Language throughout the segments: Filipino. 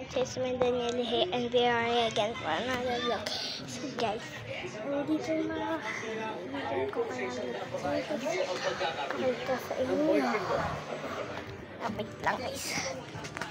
It's my Daniel here, and we are here again for another vlog. So guys, dito yung mga bigyan ko pa ng pakita sa inyo. Wait lang guys.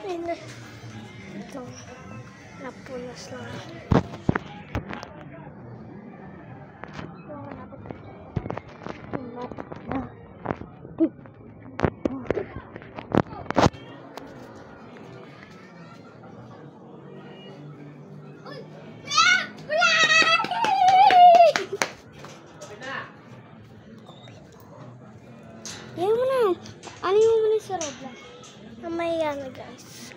Ayun na. Ito. Napunas lang. Ayaw mo na. Ano yung muna sa Roblox? Mamaya na guys.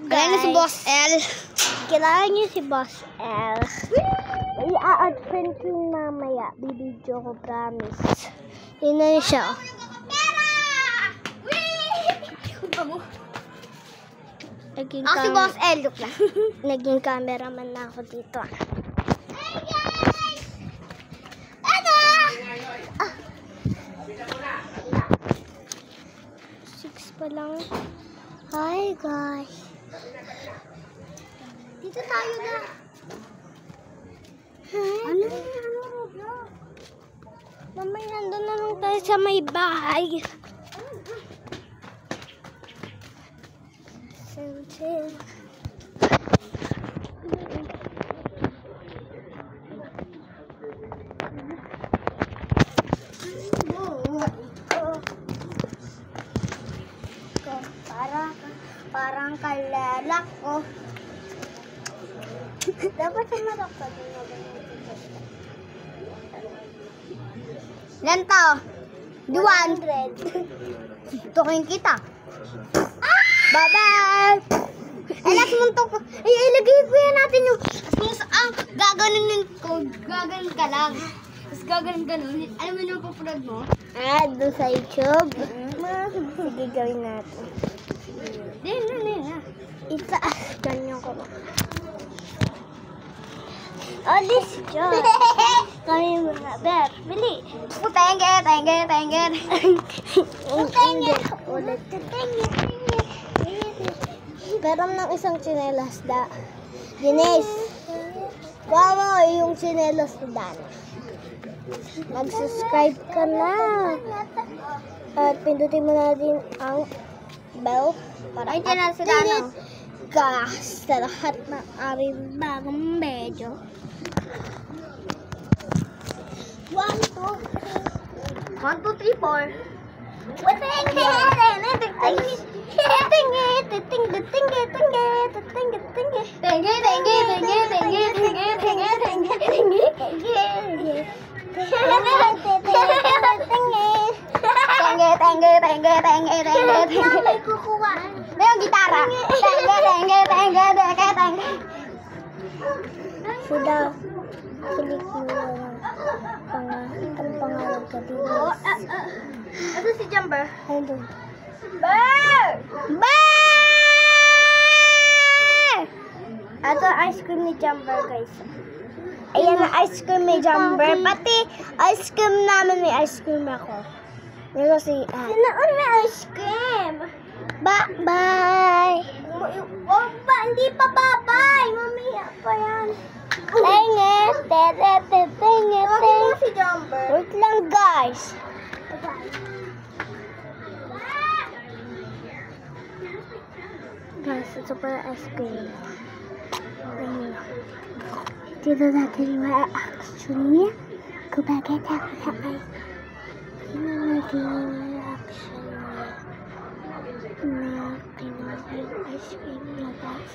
Kilala niyo si Boss L. Kilala niyo si Boss L. I-add friend ko mamaya. Bibidyo ko, promise. Yun na siya. Ako si Boss L. Look lang. Naging cameraman na ako dito. Pa lang. Hi guys. Dito tayo na. Ano Roblox? Mamaya nandun na lang tayo sa may bahay. Sentin. Parang kalala ko. Dapat sumarap ka din na ganyan. Lento. Duwan. 100. Tukin kita. Bye-bye! Alas mo to. Ilagay ko yan natin yung gaganunin ko. Gaganon ka lang. Tapos gaganon ganon. Alam mo yung papunod mo? Doon sa YouTube. Sige, gawin natin. Itaas. Ganyan ko ba? Oh, this job. Kami mga ber. Bili. Tenge. Ulit. Tenge. Pero ng isang tsinelas da. Dinis. Kuha mo yung tsinelas na Dana. Mag-subscribe ka na. At pindutin mo na din ang bell para updated ka sa lahat ng aming bagong video. 1, 2, 1, 2, 3, 4. May kukuhaan. May yung gitara. Sila, kilik mo lang ang pangalan ka dito. Ito si Jumper. Ayun. Bear! Ito ice cream ni Jumper guys. Ayan ang ice cream ni Jumper. Pati ice cream namin may ice cream ako. Pero si Sinoon may ice cream. Bye! Hindi pa bye! Mamaya pa yan. Tenge. Huwag mo si Jumper. Wait lang guys. Guys, ito pala ice cream. Dito natin yung reaction niya. Kung bakit ako sa ice. Tingnan natin yung reaction niya. Na kinuha yung ice cream niya guys.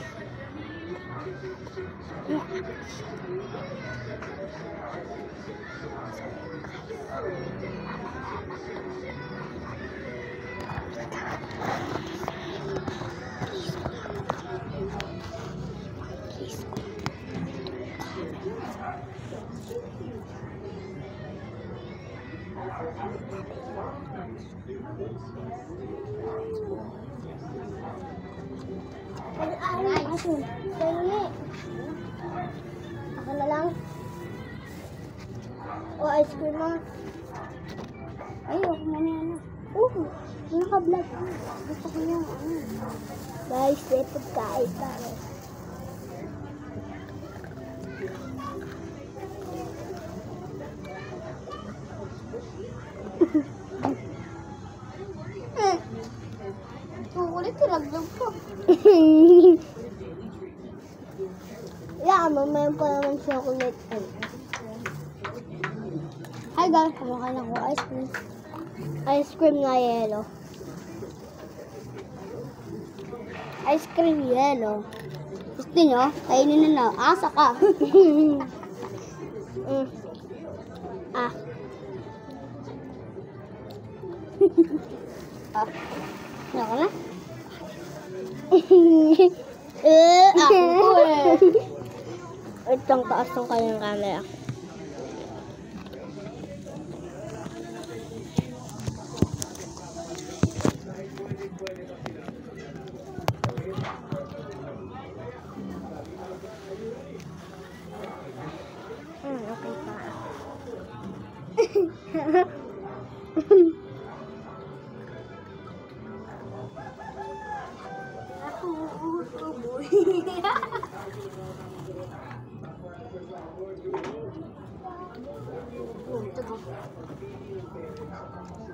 Ako na lang. O, ice cream mo. Ay, ako muna yan. Naka-vlog. Gusto ko yung ano. Guys, may pagkain tayo. Kukulit, tinagdag ko. Yeah, mamaya pa naman chocolate. Hi guys, kumakain ako ice cream. Ice cream na yellow. Ice cream yellow. Gusto nyo? Kainin na lang. Asa ka. Ah. Ano ka na? Ako po eh. Itong taas ng kanyang camera. Okay pa.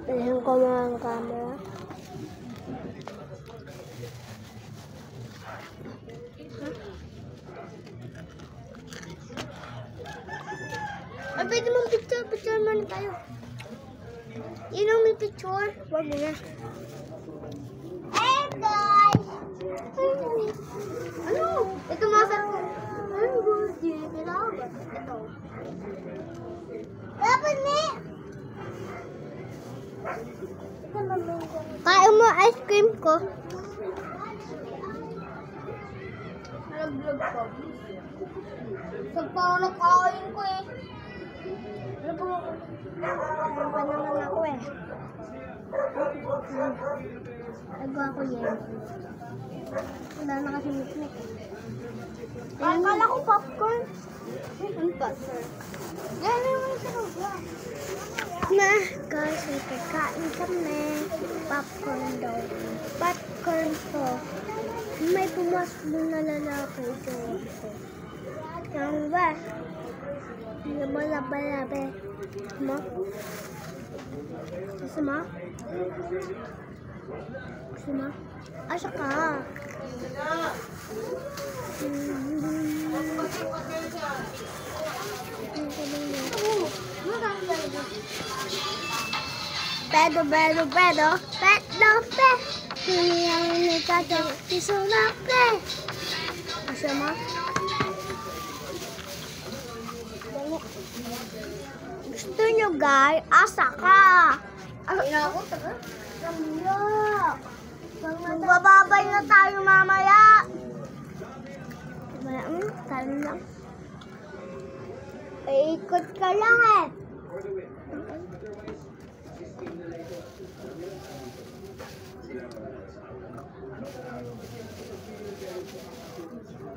Alam ko mga camera. Ay, pwede mong picture. Picture muna tayo. Yun ang may picture. Wag mo na. Hey, guys! Ano? Ito masak ko. Ano ba? Ito. Dapat ni! Kain mo ice cream ko. Nag-vlog ko. So, parang nakain ko eh. Ano pa naman ako eh. Nagawa ko yan. Wala na kasi mikmik. Akala ko popcorn. Ano pa, sir? Yan naman sa vlog. Na, guys, may pagkain kami. Popcorn daw. Popcorn po. May pumasok doon na lalaki doon. Yan ba? Labalaba-labe. Mo? Gusto mo? Gusto mo? Asa ka? Pedo. Hindi ang nagkado. Isulap pe. Gusto mo? Gusto nyo guys? Asa ka? Ay, ako, taga. Magbababay na tayo mamaya. Tayo lang. Ikot ka lang eh.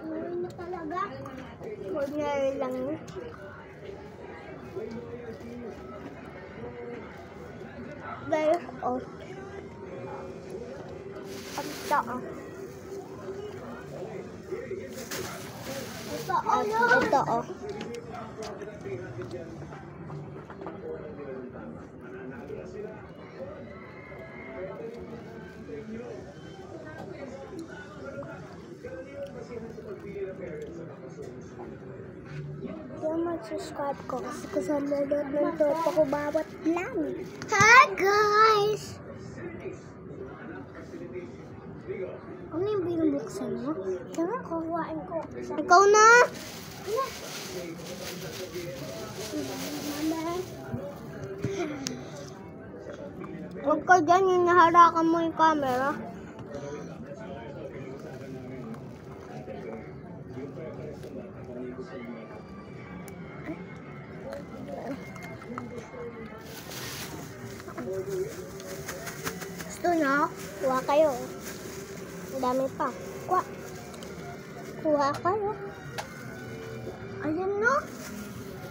Ano na talaga? Ordinary lang yun. Very old. Ang taas. Ito oh. Kaya mag-subscribe ko kasi kasama doon ng toto ko bawat lang. Hi guys! Ano yung binubuksan mo? Kaya kukuhain ko. Ikaw na! Huwag ka dyan, yung naharakan mo yung camera. Gusto nyo? Kuha kayo. Ang dami pa. Kuha kayo. Ayan no?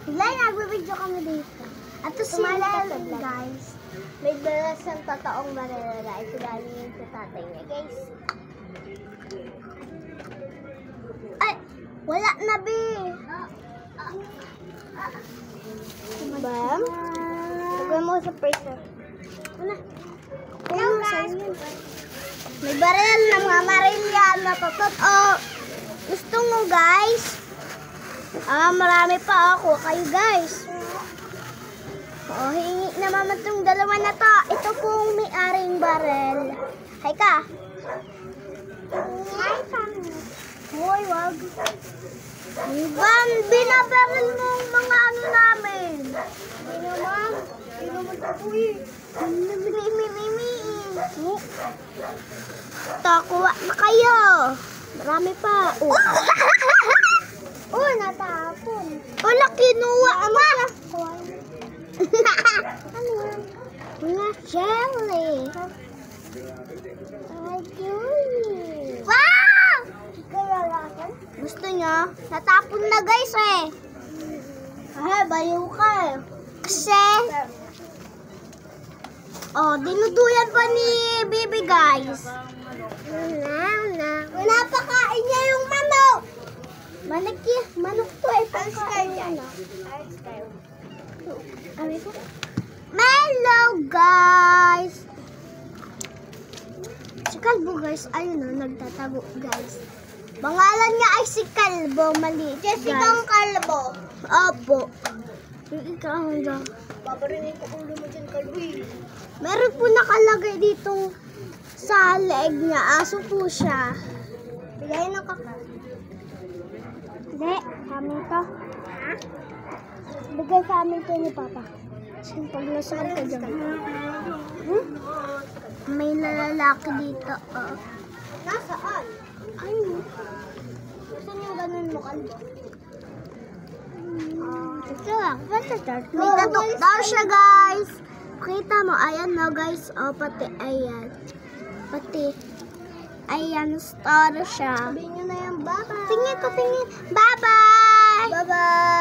Bilay, nagbibidyo kami dito. At to si Lelin, guys. May dala siyang totoong banana. Ito galing sa tatay niya, guys. Wala na, be. Bam. Lagay mo sa pressure. Ano? Ano sa'yo? May baril ng mga marilya na totot. Oh, gusto mo, guys? Marami pa ako. Kayo, guys. Oh, hingi na mama itong dalawa na to. Ito pong may-aring baril. Hay ka. Hi, family. Hoy, wag. Ban, binabaril mo ang mga ano namin. Hindi naman. Hindi naman tapoy. Mimi. Takuha na kayo. Marami pa. Oh, oh natapon. Wala, kinuha pa. Ano yan? Mga jelly. Ay, jelly. Wow! Gusto niya? Natapon na, guys, eh. Ay, baliw ka, eh. Kasi, oh, dinuduyan pa ni Bibi, guys. Napakain niya yung manok. Manok to, eh. Pagkain niya, no? Hello, guys. Si Kalbo, guys, ayun o, nagtatago, guys. Pangalan niya ay si Kalbo, mali. Jessica Kalbo. Opo. Ikaw dyan. Babaringin ko ulo mo dyan, Kalbo. Meron po nakalagay dito sa leeg niya. Aso po siya. Bigay ng kakal. Hindi, kami to. Ha? Bigay sa amin to ni Papa. Kasi pag nasaan ka dyan. May lalaki dito. Nasaan? Ayun. Gusto niyo ganun mo, Kalbo? Ito lang. May tatok daw siya, guys. Kita mo, ayan na, guys. O, pati, ayan. Pati, ayan, star siya. Sabihin nyo na yan, bye-bye. Tingin ko, tingin. Bye-bye! Bye-bye!